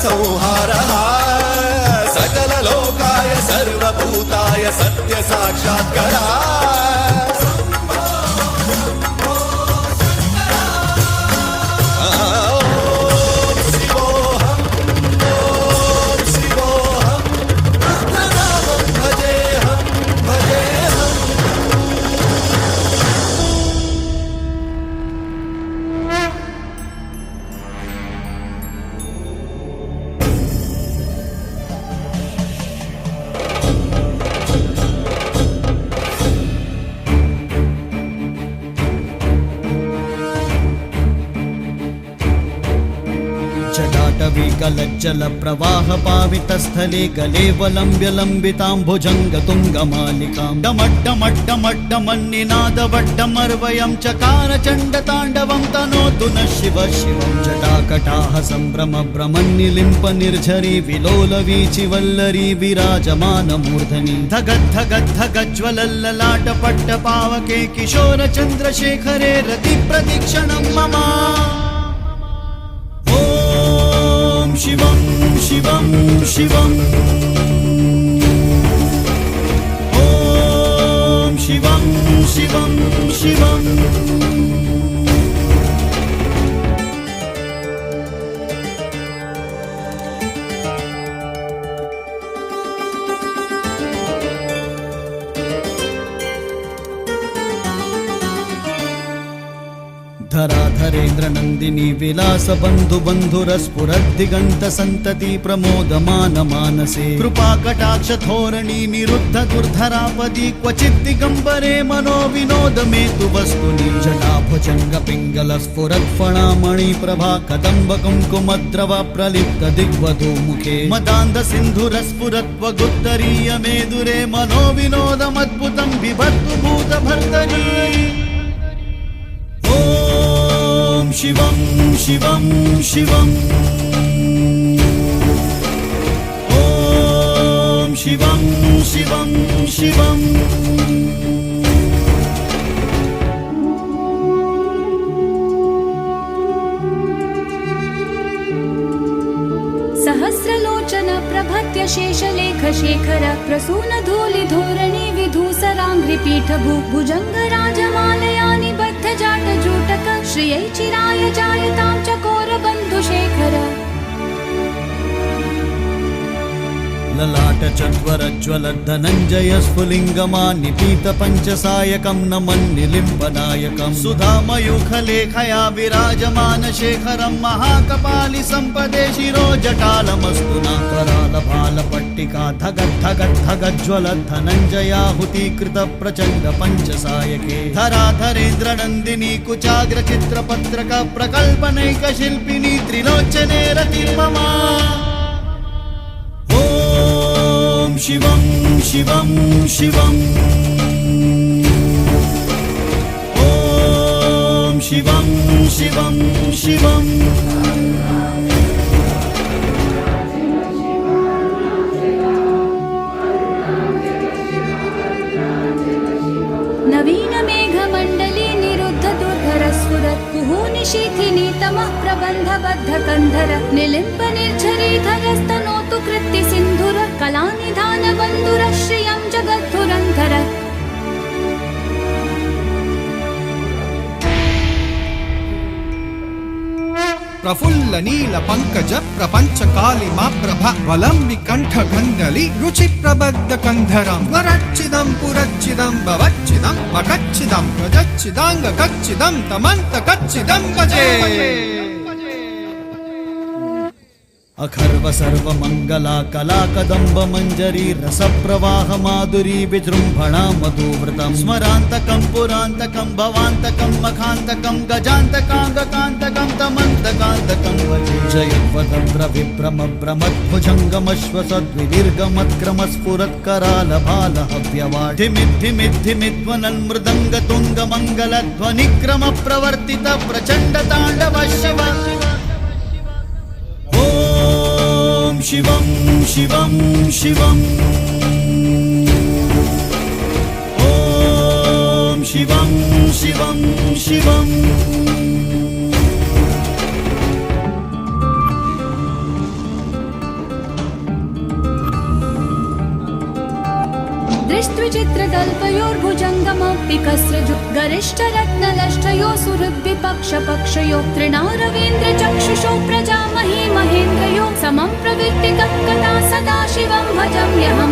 संहारः सकललोकाय सर्वभूताय सत्य साक्षात्कारः जटाटवीकलज्जल प्रवाह पावितस्थले गलेवलम्ब्य लम्बिताम्भुजङ्गतुङ्गमालिकां डमड्डमड्डमड्डमन्निनादवड्डमर्वयं चकार चण्डताण्डवं तनोतु नः शिव शिवं जटाकटाः सम्भ्रम भ्रमन्निलिम्प निर्झरी विलोलवीचिवल्लरी विराजमानमूर्धनि धगद्धगद्धगज्ज्वलल्ललाटपट्टपावके किशोर चन्द्रशेखरे रतिप्रतिक्षणं मम शिवं शिवं शिवम् ॐ शिवं शिवं शिवम् धराधरेन्द्र नंदिनी विलास बंधु बंधुरस्फुरद्दिगंत संतति प्रमोदमान मानसे कृपा कटाक्ष धोरणी निरुद्ध दुर्धरापदी क्वचित् दिगंबरे मनो विनोद मे तु वस्तुनि जटाभुजंग पिंगल स्फुरत् फणामणि प्रभा कदंब कुंकुमद्रव प्रलिप्त दिग्वधू मुखे मदान्ध सिन्धुरस्फुरत् वगुत्तरीय मेदुरे मनो विनोदमद्भुतं बिभर्तु भूत भर्तरी शिवं शिवं शिवम् ॐ शिवं शिवं शिवम् सहस्रलोचन प्रभत्य शेषलेख शेखर प्रसून धूलि धोरणी विधूसराङ्घ्रिपीठ भुजंग राजमालया निबद्ध जाट जूटक श्रियै चिराय जायतां चकोर बन्धुशेखर ललाट चत्वरज्वल धनञ्जय स्फुलिङ्गमा निपीत पञ्चसायकं नमन्निलिम्बनायकं सुधामयूखलेखया विराजमान शेखरं महाकपालि सम्पदे शिरो जटालमस्तुना करालभालपट्टिका धगद्धगद्धगज्ज्वल धनञ्जयाहुतीकृत प्रचण्ड पञ्चसायके धराधरेन्द्र नन्दिनी कुचाग्र चित्रपत्रक प्रकल्पनैक शिल्पिनी त्रिलोचने रतिर्ममा शिवं शिवं शिवम् ॐ शिवं शिवं शिवम् नवीन मेघमण्डली निरुद्ध दुर्धरस्फुरत् कुहूनिशीथिनी तमः प्रबन्धबद्ध कन्धर निलिम्प निर्झरीधरस्तनोतु कृत्ति सिन्धुर कलानिधान बन्धुर श्रियं जगद्धुरन्धर प्रफुल्ल नील पंकज प्रपंच कालिमा प्रभ वलंबि कंठ गंडली रुचि प्रबद्ध कंधरं वरच्चिदं पुरच्चिदं भवच्चिदं मकच्चिदं गजच्चिदांग कच्चिदं तमंत कच्चिदं भजे अखर्व सर्व मंगला कला कदंब मंजरी रस प्रवाह माधुरी विजृंभणा मधुव्रतम स्मरांतकं पुरांतकं भवांतकं मखांतकं गजांतकांगकांतकं तमंतकांतकं भजे जयवदन्द्र विभ्रम भ्रमद्भुजंगमश्वसद्विदीर्घमत्क्रम स्फुरत्कराल भाल हव्यवाट धिमिद्धिमिद्धिमिद्वनन् मृदंग तुंग मंगल ध्वनिक्रम प्रवर्तित प्रचंड तांडव शिव शिवं शिवं शिवम् ॐ शिवं शिवं शिवम् द्विचित्रकल्पयोर्भुजङ्गमपिकस्रजु गरिष्ठरत्नलष्टयो सुहृद्विपक्षपक्षयो तृणारवीन्द्रचक्षुषो प्रजामही महेन्द्रयो समं प्रवृत्तिकः कदा सदा शिवं भजम्यहम्